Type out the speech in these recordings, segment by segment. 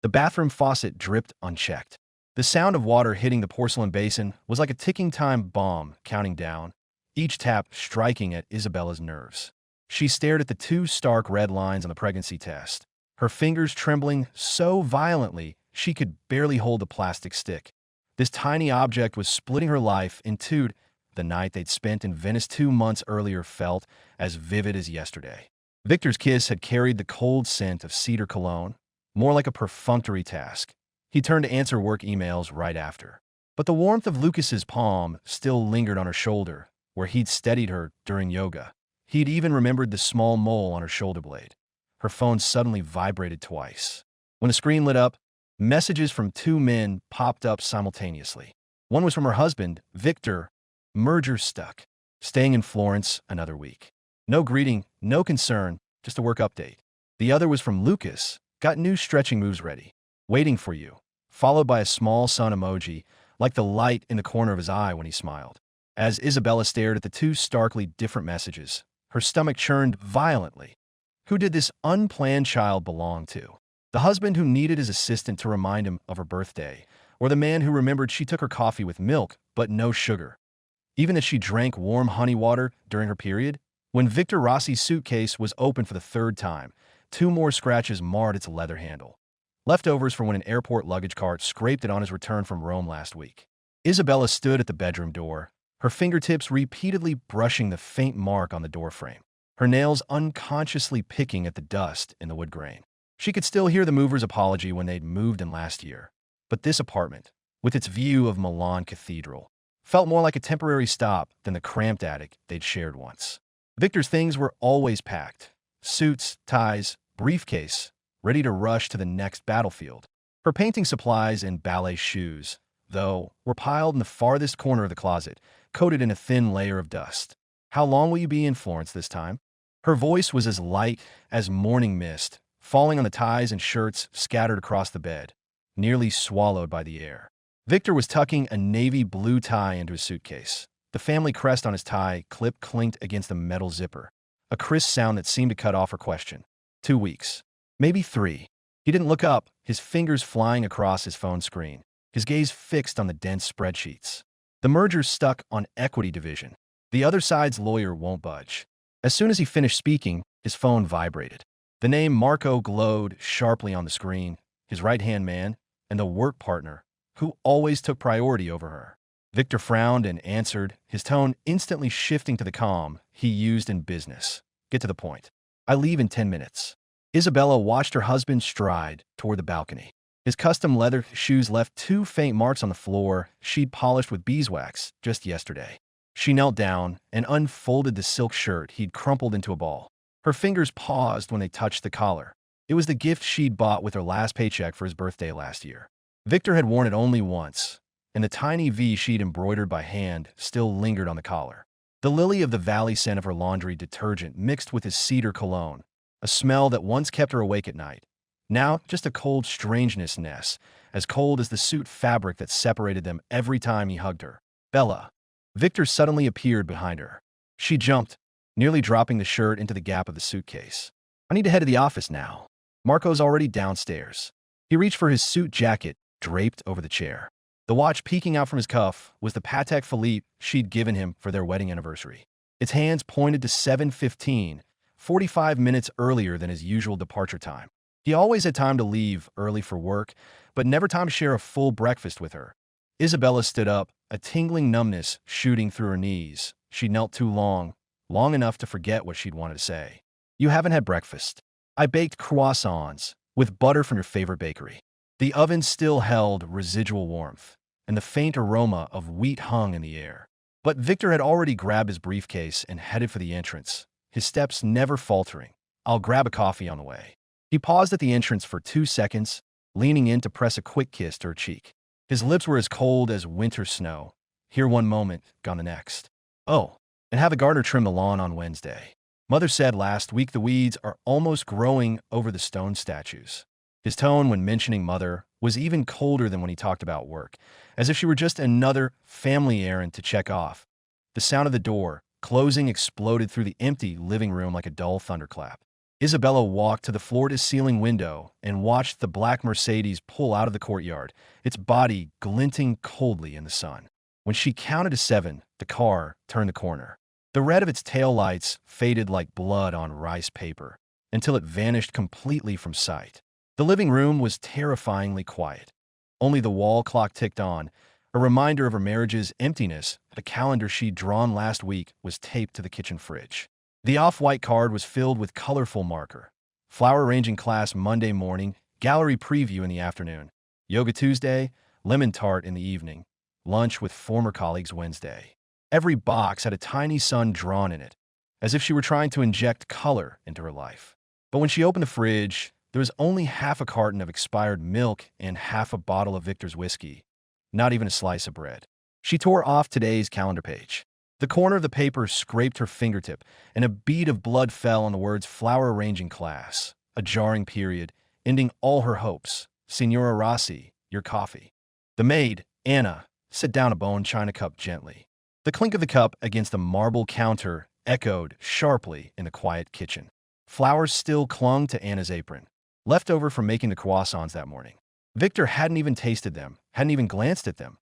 The bathroom faucet dripped unchecked. The sound of water hitting the porcelain basin was like a ticking time bomb counting down, each tap striking at Isabella's nerves. She stared at the two stark red lines on the pregnancy test, her fingers trembling so violently she could barely hold the plastic stick. This tiny object was splitting her life in two. The night they'd spent in Venice 2 months earlier felt as vivid as yesterday. Victor's kiss had carried the cold scent of cedar cologne, more like a perfunctory task. He turned to answer work emails right after. But the warmth of Lucas's palm still lingered on her shoulder, where he'd steadied her during yoga. He'd even remembered the small mole on her shoulder blade. Her phone suddenly vibrated twice. When the screen lit up, messages from two men popped up simultaneously. One was from her husband, Victor. Merger stuck. Staying in Florence another week. No greeting, no concern, just a work update. The other was from Lucas. Got new stretching moves ready. Waiting for you. Followed by a small sun emoji, like the light in the corner of his eye when he smiled. As Isabella stared at the two starkly different messages, her stomach churned violently. Who did this unplanned child belong to? The husband who needed his assistant to remind him of her birthday, or the man who remembered she took her coffee with milk but no sugar, even as she drank warm honey water during her period? When Victor Rossi's suitcase was opened for the third time, 2 more scratches marred its leather handle. Leftovers from when an airport luggage cart scraped it on his return from Rome last week. Isabella stood at the bedroom door, her fingertips repeatedly brushing the faint mark on the doorframe, her nails unconsciously picking at the dust in the wood grain. She could still hear the mover's apology when they'd moved in last year. But this apartment, with its view of Milan Cathedral, felt more like a temporary stop than the cramped attic they'd shared once. Victor's things were always packed. Suits, ties, briefcase, ready to rush to the next battlefield. Her painting supplies and ballet shoes, though, were piled in the farthest corner of the closet, coated in a thin layer of dust. How long will you be in Florence this time? Her voice was as light as morning mist, falling on the ties and shirts scattered across the bed, nearly swallowed by the air. Victor was tucking a navy blue tie into his suitcase. The family crest on his tie clip clinked against the metal zipper, a crisp sound that seemed to cut off her question. 2 weeks. Maybe 3. He didn't look up, his fingers flying across his phone screen, his gaze fixed on the dense spreadsheets. The merger's stuck on equity division. The other side's lawyer won't budge. As soon as he finished speaking, his phone vibrated. The name Marco glowed sharply on the screen, his right-hand man, and the work partner, who always took priority over her. Victor frowned and answered, his tone instantly shifting to the calm he used in business. Get to the point. I leave in 10 minutes. Isabella watched her husband stride toward the balcony. His custom leather shoes left 2 faint marks on the floor she'd polished with beeswax just yesterday. She knelt down and unfolded the silk shirt he'd crumpled into a ball. Her fingers paused when they touched the collar. It was the gift she'd bought with her last paycheck for his birthday last year. Victor had worn it only once, and the tiny V she'd embroidered by hand still lingered on the collar. The lily of the valley scent of her laundry detergent mixed with his cedar cologne, a smell that once kept her awake at night. Now, just a cold strangeness, as cold as the suit fabric that separated them every time he hugged her. Bella. Victor suddenly appeared behind her. She jumped, nearly dropping the shirt into the gap of the suitcase. I need to head to the office now. Marco's already downstairs. He reached for his suit jacket, draped over the chair. The watch peeking out from his cuff was the Patek Philippe she'd given him for their wedding anniversary. Its hands pointed to 7:15, 45 minutes earlier than his usual departure time. He always had time to leave early for work, but never time to share a full breakfast with her. Isabella stood up, a tingling numbness shooting through her knees. She knelt too long enough to forget what she'd wanted to say. You haven't had breakfast. I baked croissants with butter from your favorite bakery. The oven still held residual warmth, and the faint aroma of wheat hung in the air. But Victor had already grabbed his briefcase and headed for the entrance, his steps never faltering. I'll grab a coffee on the way. He paused at the entrance for 2 seconds, leaning in to press a quick kiss to her cheek. His lips were as cold as winter snow, here one moment, gone the next. Oh, and have the gardener trim the lawn on Wednesday. Mother said last week the weeds are almost growing over the stone statues. His tone when mentioning Mother was even colder than when he talked about work, as if she were just another family errand to check off. The sound of the door closing exploded through the empty living room like a dull thunderclap. Isabella walked to the floor-to-ceiling window and watched the black Mercedes pull out of the courtyard, its body glinting coldly in the sun. When she counted to 7, the car turned the corner. The red of its taillights faded like blood on rice paper, until it vanished completely from sight. The living room was terrifyingly quiet. Only the wall clock ticked on, a reminder of her marriage's emptiness. The calendar she'd drawn last week was taped to the kitchen fridge. The off-white card was filled with colorful marker. Flower arranging class Monday morning, gallery preview in the afternoon, yoga Tuesday, lemon tart in the evening, lunch with former colleagues Wednesday. Every box had a tiny sun drawn in it, as if she were trying to inject color into her life. But when she opened the fridge, there was only half a carton of expired milk and half a bottle of Victor's whiskey, not even a slice of bread. She tore off today's calendar page. The corner of the paper scraped her fingertip, and a bead of blood fell on the words flower arranging class, a jarring period, ending all her hopes. Signora Rossi, your coffee. The maid, Anna, set down a bone china cup gently. The clink of the cup against the marble counter echoed sharply in the quiet kitchen. Flowers still clung to Anna's apron, left over from making the croissants that morning. Victor hadn't even tasted them, hadn't even glanced at them.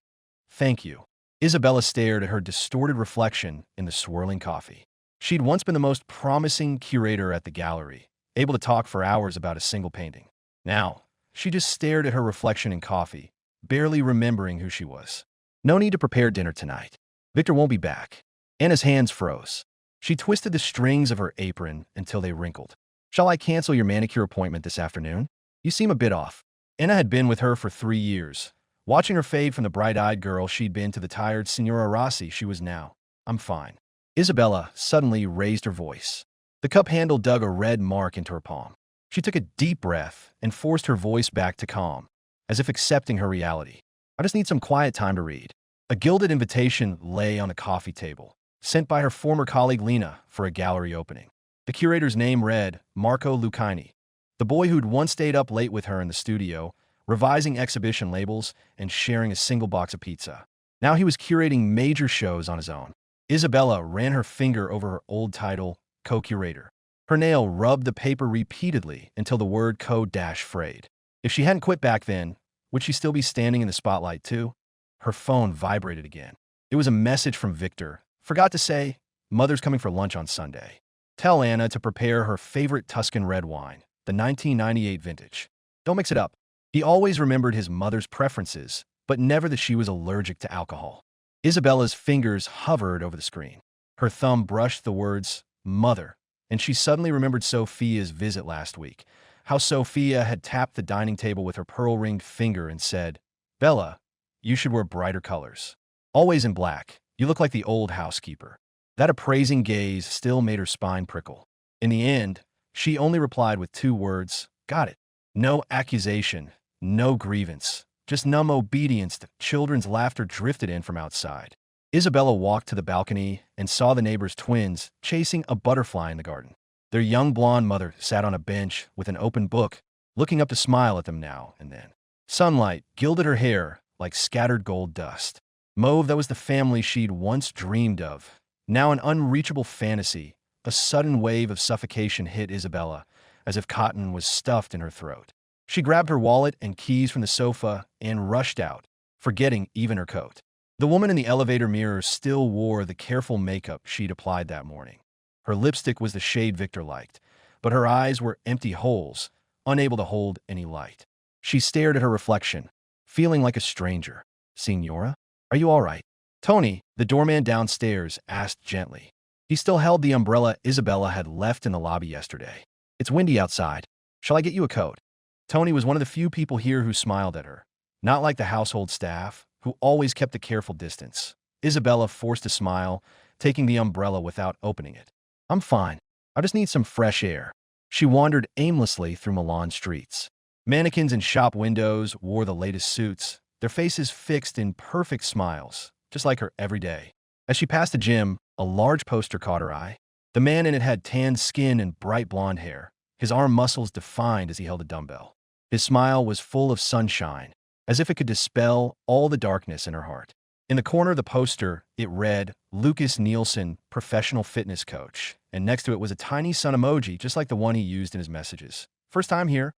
Thank you. Isabella stared at her distorted reflection in the swirling coffee. She'd once been the most promising curator at the gallery, able to talk for hours about a single painting. Now, she just stared at her reflection in coffee, barely remembering who she was. No need to prepare dinner tonight. Victor won't be back. Anna's hands froze. She twisted the strings of her apron until they wrinkled. Shall I cancel your manicure appointment this afternoon? You seem a bit off. Anna had been with her for 3 years. Watching her fade from the bright-eyed girl she'd been to the tired Signora Rossi she was now. I'm fine. Isabella suddenly raised her voice. The cup handle dug a red mark into her palm. She took a deep breath and forced her voice back to calm, as if accepting her reality. I just need some quiet time to read. A gilded invitation lay on the coffee table, sent by her former colleague Lena for a gallery opening. The curator's name read Marco Lucchini, the boy who'd once stayed up late with her in the studio, revising exhibition labels and sharing a single box of pizza. Now he was curating major shows on his own. Isabella ran her finger over her old title, co-curator. Her nail rubbed the paper repeatedly until the word co-frayed. If she hadn't quit back then, would she still be standing in the spotlight too? Her phone vibrated again. It was a message from Victor. Forgot to say, Mother's coming for lunch on Sunday. Tell Anna to prepare her favorite Tuscan red wine, the 1998 vintage. Don't mix it up. He always remembered his mother's preferences, but never that she was allergic to alcohol. Isabella's fingers hovered over the screen. Her thumb brushed the words, Mother, and she suddenly remembered Sophia's visit last week, how Sophia had tapped the dining table with her pearl-ringed finger and said, Bella, you should wear brighter colors. Always in black, you look like the old housekeeper. That appraising gaze still made her spine prickle. In the end, she only replied with 2 words, got it. No accusation, no grievance, just numb obedience. The children's laughter drifted in from outside. Isabella walked to the balcony and saw the neighbors' twins chasing a butterfly in the garden. Their young blonde mother sat on a bench with an open book, looking up to smile at them now and then. Sunlight gilded her hair like scattered gold dust. Mauve that was the family she'd once dreamed of. Now an unreachable fantasy. A sudden wave of suffocation hit Isabella, as if cotton was stuffed in her throat. She grabbed her wallet and keys from the sofa and rushed out, forgetting even her coat. The woman in the elevator mirror still wore the careful makeup she'd applied that morning. Her lipstick was the shade Victor liked, but her eyes were empty holes, unable to hold any light. She stared at her reflection, feeling like a stranger. Signora, are you all right? Tony, the doorman downstairs, asked gently. He still held the umbrella Isabella had left in the lobby yesterday. It's windy outside. Shall I get you a coat? Tony was one of the few people here who smiled at her, not like the household staff, who always kept a careful distance. Isabella forced a smile, taking the umbrella without opening it. I'm fine. I just need some fresh air. She wandered aimlessly through Milan streets. Mannequins in shop windows wore the latest suits, their faces fixed in perfect smiles, just like her every day. As she passed a gym, a large poster caught her eye. The man in it had tanned skin and bright blonde hair, his arm muscles defined as he held a dumbbell. His smile was full of sunshine, as if it could dispel all the darkness in her heart. In the corner of the poster, it read, Lucas Nielsen, professional fitness coach, and next to it was a tiny sun emoji just like the one he used in his messages. First time here?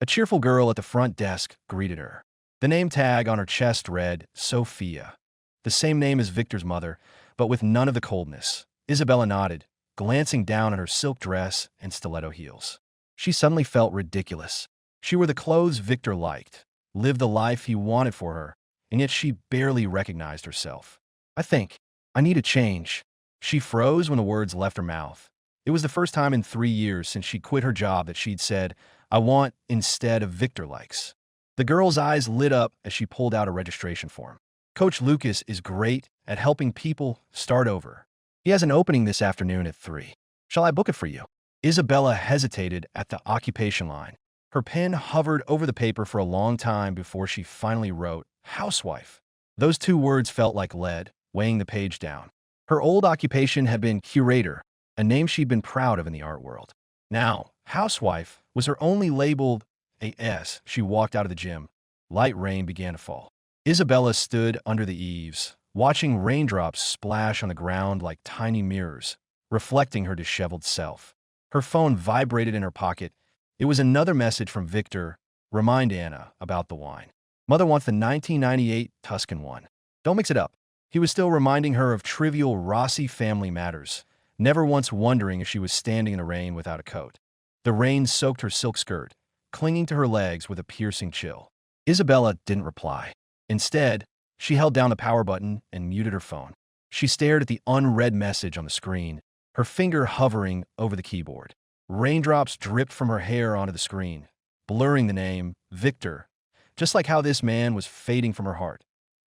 A cheerful girl at the front desk greeted her. The name tag on her chest read, Sophia. The same name as Victor's mother, but with none of the coldness. Isabella nodded, glancing down at her silk dress and stiletto heels. She suddenly felt ridiculous. She wore the clothes Victor liked, lived the life he wanted for her, and yet she barely recognized herself. I need a change. She froze when the words left her mouth. It was the first time in 3 years since she quit her job that she'd said, I want instead of Victor likes. The girl's eyes lit up as she pulled out a registration form. Coach Lucas is great at helping people start over. He has an opening this afternoon at 3. Shall I book it for you? Isabella hesitated at the occupation line. Her pen hovered over the paper for a long time before she finally wrote, housewife. Those 2 words felt like lead, weighing the page down. Her old occupation had been curator, a name she'd been proud of in the art world. Now, housewife was her only labeled a S. She walked out of the gym. Light rain began to fall. Isabella stood under the eaves, watching raindrops splash on the ground like tiny mirrors, reflecting her disheveled self. Her phone vibrated in her pocket. It was another message from Victor. Remind Anna about the wine. Mother wants the 1998 Tuscan one. Don't mix it up. He was still reminding her of trivial Rossi family matters, never once wondering if she was standing in the rain without a coat. The rain soaked her silk skirt, clinging to her legs with a piercing chill. Isabella didn't reply. Instead, she held down the power button and muted her phone. She stared at the unread message on the screen, her finger hovering over the keyboard. Raindrops dripped from her hair onto the screen, blurring the name, Victor, just like how this man was fading from her heart.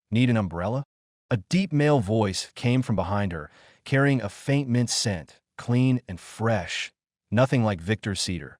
Need an umbrella? A deep male voice came from behind her, carrying a faint mint scent, clean and fresh, nothing like Victor's cedar.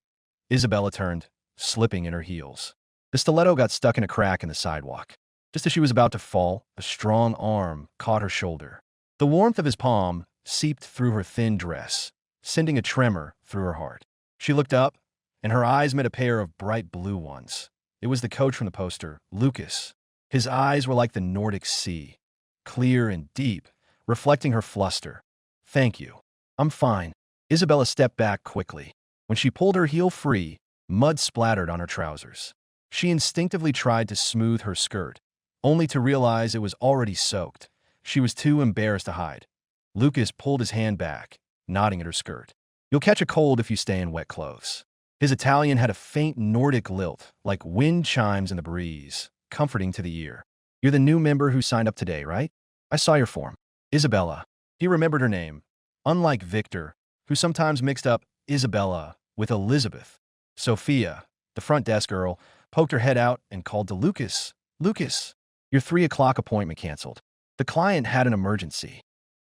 Isabella turned, slipping in her heels. The stiletto got stuck in a crack in the sidewalk. Just as she was about to fall, a strong arm caught her shoulder. The warmth of his palm seeped through her thin dress, sending a tremor through her heart. She looked up, and her eyes met a pair of bright blue ones. It was the coach from the poster, Lucas. His eyes were like the Nordic Sea, clear and deep, reflecting her fluster. Thank you. I'm fine. Isabella stepped back quickly. When she pulled her heel free, mud splattered on her trousers. She instinctively tried to smooth her skirt, only to realize it was already soaked. She was too embarrassed to hide. Lucas pulled his hand back, nodding at her skirt. You'll catch a cold if you stay in wet clothes. His Italian had a faint Nordic lilt, like wind chimes in the breeze, comforting to the ear. You're the new member who signed up today, right? I saw your form. Isabella. He remembered her name. Unlike Victor, who sometimes mixed up Isabella with Elizabeth. Sophia, the front desk girl, poked her head out and called to Lucas. Lucas, your 3 o'clock appointment canceled. The client had an emergency.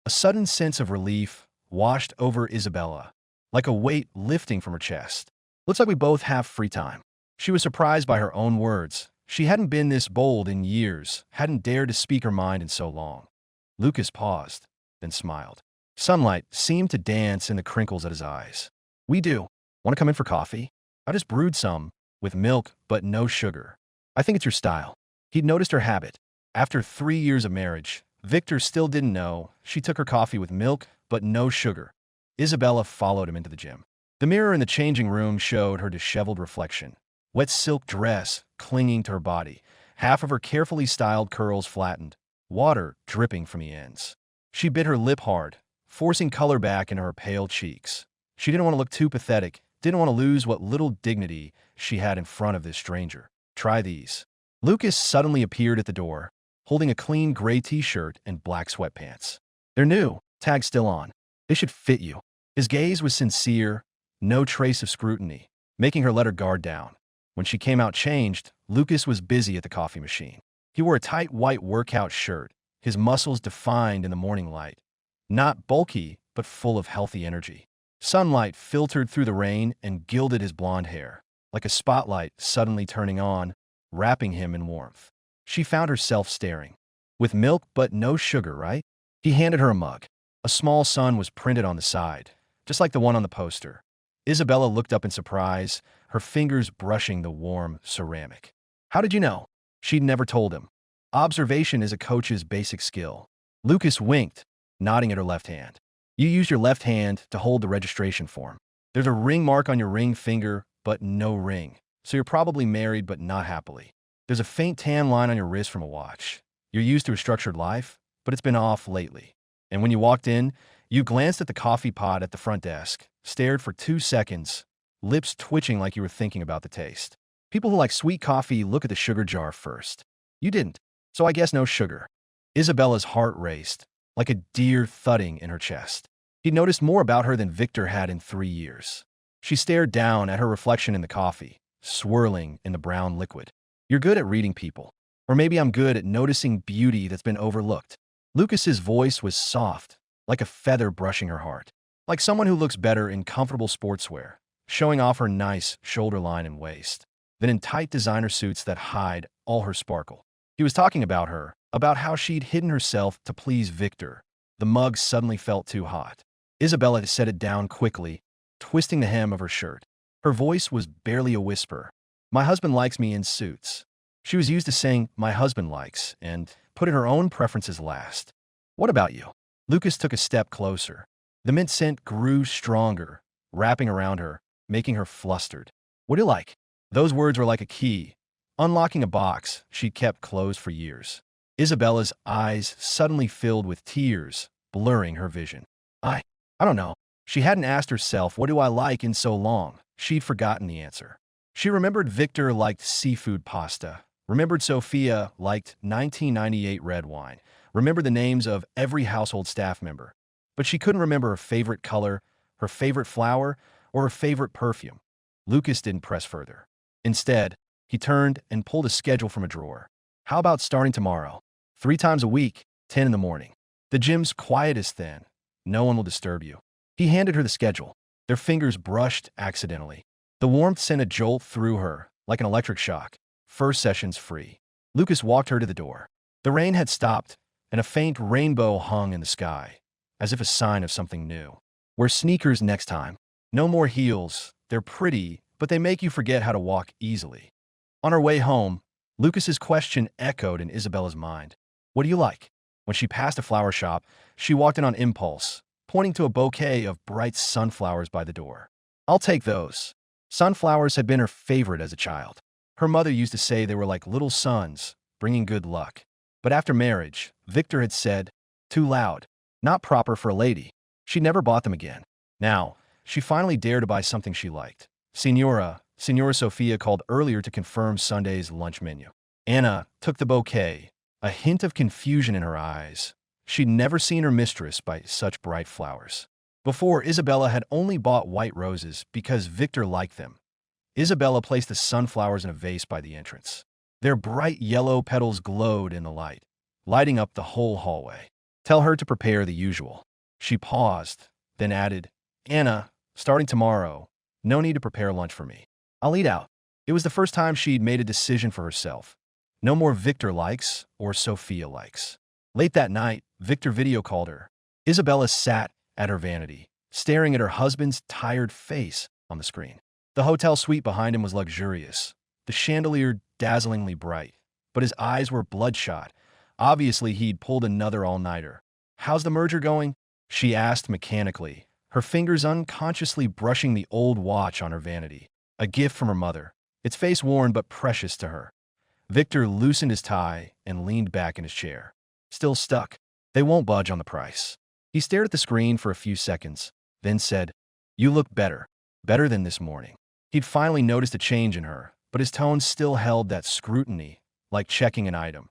A sudden sense of relief washed over Isabella, like a weight lifting from her chest. Looks like we both have free time. She was surprised by her own words. She hadn't been this bold in years, hadn't dared to speak her mind in so long. Lucas paused, then smiled. Sunlight seemed to dance in the crinkles at his eyes. We do. Want to come in for coffee? I just brewed some, with milk but no sugar. I think it's your style. He'd noticed her habit. After 3 years of marriage, Victor still didn't know. She took her coffee with milk but no sugar. Isabella followed him into the gym. The mirror in the changing room showed her disheveled reflection. Wet silk dress clinging to her body, half of her carefully styled curls flattened, water dripping from the ends. She bit her lip hard, forcing color back into her pale cheeks. She didn't want to look too pathetic, didn't want to lose what little dignity she had in front of this stranger. Try these. Lucas suddenly appeared at the door, holding a clean gray t-shirt and black sweatpants. They're new, tag still on. They should fit you. His gaze was sincere, no trace of scrutiny, making her let her guard down. When she came out changed, Lucas was busy at the coffee machine. He wore a tight white workout shirt, his muscles defined in the morning light. Not bulky, but full of healthy energy. Sunlight filtered through the rain and gilded his blonde hair, like a spotlight suddenly turning on, wrapping him in warmth. She found herself staring. With milk but no sugar, right? He handed her a mug. A small sun was printed on the side, just like the one on the poster. Isabella looked up in surprise, her fingers brushing the warm ceramic. How did you know? She'd never told him. Observation is a coach's basic skill. Lucas winked, nodding at her left hand. You use your left hand to hold the registration form. There's a ring mark on your ring finger, but no ring. So you're probably married, but not happily. There's a faint tan line on your wrist from a watch. You're used to a structured life, but it's been off lately. And when you walked in, you glanced at the coffee pot at the front desk, stared for 2 seconds, lips twitching like you were thinking about the taste. People who like sweet coffee look at the sugar jar first. You didn't, so I guess no sugar. Isabella's heart raced, like a deer thudding in her chest. He'd noticed more about her than Victor had in 3 years. She stared down at her reflection in the coffee, swirling in the brown liquid. You're good at reading people. Or maybe I'm good at noticing beauty that's been overlooked. Lucas's voice was soft, like a feather brushing her heart. Like someone who looks better in comfortable sportswear, showing off her nice shoulder line and waist, than in tight designer suits that hide all her sparkle. He was talking about her, about how she'd hidden herself to please Victor. The mug suddenly felt too hot. Isabella set it down quickly, twisting the hem of her shirt. Her voice was barely a whisper. My husband likes me in suits. She was used to saying, my husband likes, and putting her own preferences last. What about you? Lucas took a step closer. The mint scent grew stronger, wrapping around her, making her flustered. What do you like? Those words were like a key, unlocking a box she'd kept closed for years. Isabella's eyes suddenly filled with tears, blurring her vision. I don't know. She hadn't asked herself, what do I like in so long? She'd forgotten the answer. She remembered Victor liked seafood pasta, remembered Sophia liked 1998 red wine, remembered the names of every household staff member. But she couldn't remember her favorite color, her favorite flower, or her favorite perfume. Lucas didn't press further. Instead, he turned and pulled a schedule from a drawer. How about starting tomorrow? 3 times a week, 10 in the morning. The gym's quiet as then. No one will disturb you. He handed her the schedule. Their fingers brushed accidentally. The warmth sent a jolt through her, like an electric shock. First session's free. Lucas walked her to the door. The rain had stopped, and a faint rainbow hung in the sky, as if a sign of something new. Wear sneakers next time. No more heels. They're pretty, but they make you forget how to walk easily. On her way home, Lucas's question echoed in Isabella's mind. What do you like? When she passed a flower shop, she walked in on impulse, pointing to a bouquet of bright sunflowers by the door. I'll take those. Sunflowers had been her favorite as a child. Her mother used to say they were like little suns, bringing good luck. But after marriage, Victor had said, too loud, not proper for a lady. She never bought them again. Now, she finally dared to buy something she liked. Signora Sophia called earlier to confirm Sunday's lunch menu. Anna took the bouquet, a hint of confusion in her eyes. She'd never seen her mistress buy such bright flowers. Before, Isabella had only bought white roses because Victor liked them. Isabella placed the sunflowers in a vase by the entrance. Their bright yellow petals glowed in the light, lighting up the whole hallway. Tell her to prepare the usual. She paused, then added, Anna, starting tomorrow, no need to prepare lunch for me. I'll eat out. It was the first time she'd made a decision for herself. No more Victor likes or Sophia likes. Late that night, Victor video called her. Isabella sat at her vanity, staring at her husband's tired face on the screen. The hotel suite behind him was luxurious, the chandelier dazzlingly bright, but his eyes were bloodshot. Obviously, he'd pulled another all-nighter. How's the merger going? She asked mechanically, her fingers unconsciously brushing the old watch on her vanity. A gift from her mother, its face worn but precious to her. Victor loosened his tie and leaned back in his chair. Still stuck. They won't budge on the price. He stared at the screen for a few seconds, then said, You look better. Better than this morning. He'd finally noticed a change in her, but his tone still held that scrutiny, like checking an item.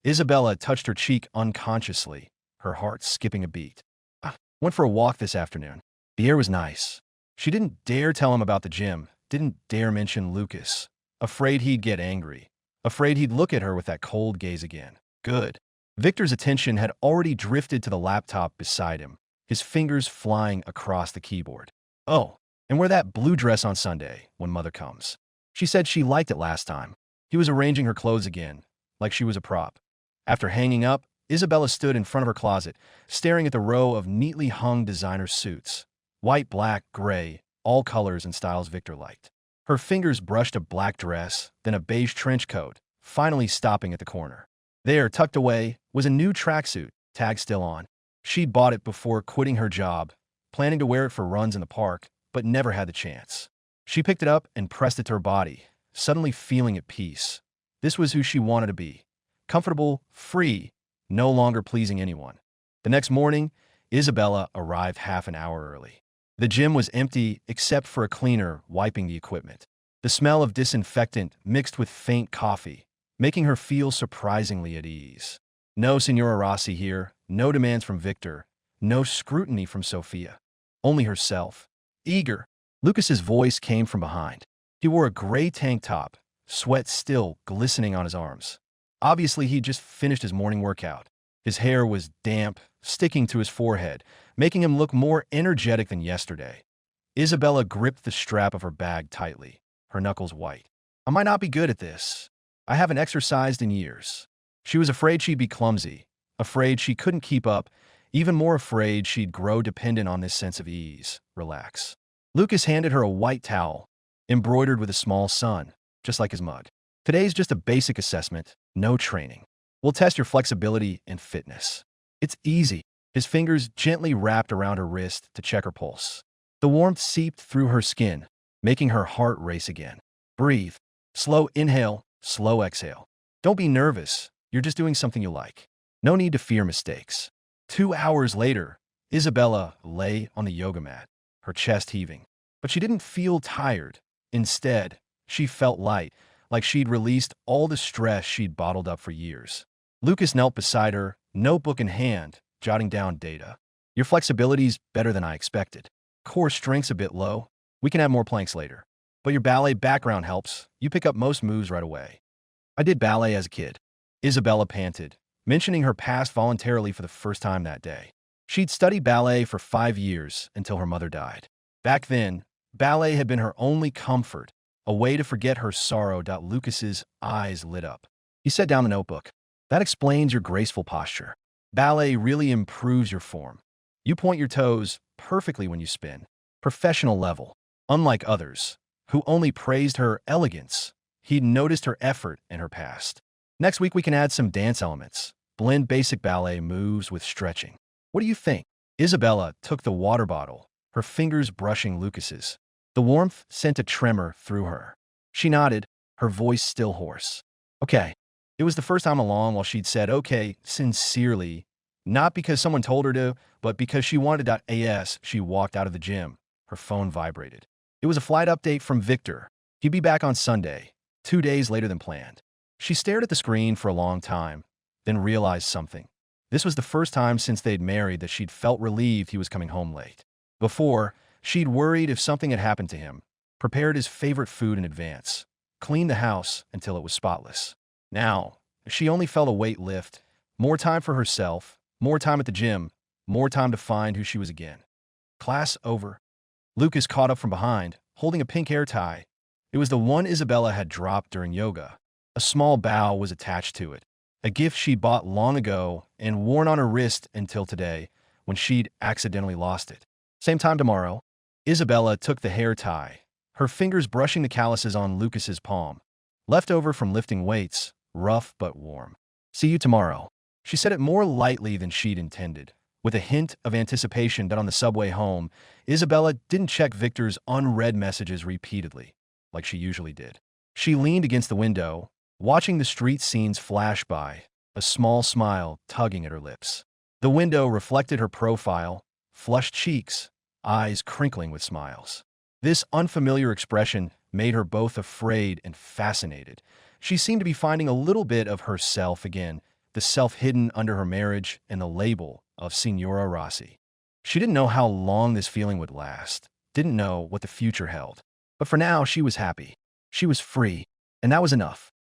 Isabella touched her cheek unconsciously, her heart skipping a beat. Went for a walk this afternoon. The air was nice. She didn't dare tell him about the gym, didn't dare mention Lucas. Afraid he'd get angry. Afraid he'd look at her with that cold gaze again. Good. Victor's attention had already drifted to the laptop beside him, his fingers flying across the keyboard. Oh, and wear that blue dress on Sunday when Mother comes. She said she liked it last time. He was arranging her clothes again, like she was a prop. After hanging up, Isabella stood in front of her closet, staring at the row of neatly hung designer suits. White, black, gray, all colors and styles Victor liked. Her fingers brushed a black dress, then a beige trench coat, finally stopping at the corner. There, tucked away, was a new tracksuit, tag still on. She bought it before quitting her job, planning to wear it for runs in the park, but never had the chance. She picked it up and pressed it to her body, suddenly feeling at peace. This was who she wanted to be. Comfortable, free, no longer pleasing anyone. The next morning, Isabella arrived half an hour early. The gym was empty except for a cleaner wiping the equipment. The smell of disinfectant mixed with faint coffee, making her feel surprisingly at ease. No Signora Rossi here, no demands from Victor, no scrutiny from Sophia. Only herself. Eager. Lucas's voice came from behind. He wore a gray tank top, sweat still glistening on his arms. Obviously, he'd just finished his morning workout. His hair was damp, sticking to his forehead, making him look more energetic than yesterday. Isabella gripped the strap of her bag tightly, her knuckles white. I might not be good at this. I haven't exercised in years. She was afraid she'd be clumsy, afraid she couldn't keep up, even more afraid she'd grow dependent on this sense of ease, relax. Lucas handed her a white towel, embroidered with a small sun, just like his mug. Today's just a basic assessment, no training. We'll test your flexibility and fitness. It's easy. His fingers gently wrapped around her wrist to check her pulse. The warmth seeped through her skin, making her heart race again. Breathe. Slow inhale, slow exhale. Don't be nervous. You're just doing something you like. No need to fear mistakes. 2 hours later, Isabella lay on the yoga mat, her chest heaving. But she didn't feel tired. Instead, she felt light, like she'd released all the stress she'd bottled up for years. Lucas knelt beside her, notebook in hand, jotting down data. Your flexibility's better than I expected. Core strength's a bit low. We can add more planks later. But your ballet background helps. You pick up most moves right away. I did ballet as a kid. Isabella panted, mentioning her past voluntarily for the first time that day. She'd studied ballet for 5 years until her mother died. Back then, ballet had been her only comfort, a way to forget her sorrow. Lucas's eyes lit up. He set down the notebook. That explains your graceful posture. Ballet really improves your form. You point your toes perfectly when you spin. Professional level. Unlike others, who only praised her elegance, he'd noticed her effort in her past. Next week we can add some dance elements. Blend basic ballet moves with stretching. What do you think? Isabella took the water bottle, her fingers brushing Lucas's. The warmth sent a tremor through her. She nodded, her voice still hoarse. Okay. It was the first time along while she'd said okay sincerely, not because someone told her to, but because she wanted to. As she walked out of the gym, her phone vibrated. It was a flight update from Victor. He'd be back on Sunday, 2 days later than planned. She stared at the screen for a long time, then realized something. This was the first time since they'd married that she'd felt relieved he was coming home late. Before, she'd worried if something had happened to him, prepared his favorite food in advance, cleaned the house until it was spotless. Now, she only felt a weight lift, more time for herself, more time at the gym, more time to find who she was again. Class over. Lucas caught up from behind, holding a pink hair tie. It was the one Isabella had dropped during yoga. A small bow was attached to it, a gift she'd bought long ago and worn on her wrist until today, when she'd accidentally lost it. Same time tomorrow. Isabella took the hair tie, her fingers brushing the calluses on Lucas's palm. Leftover from lifting weights, rough but warm. See you tomorrow. She said it more lightly than she'd intended, with a hint of anticipation that on the subway home, Isabella didn't check Victor's unread messages repeatedly, like she usually did. She leaned against the window, watching the street scenes flash by, a small smile tugging at her lips. The window reflected her profile, flushed cheeks, eyes crinkling with smiles. This unfamiliar expression made her both afraid and fascinated. She seemed to be finding a little bit of herself again, the self hidden under her marriage and the label of Signora Rossi. She didn't know how long this feeling would last, didn't know what the future held. But for now, she was happy. She was free, and that was enough.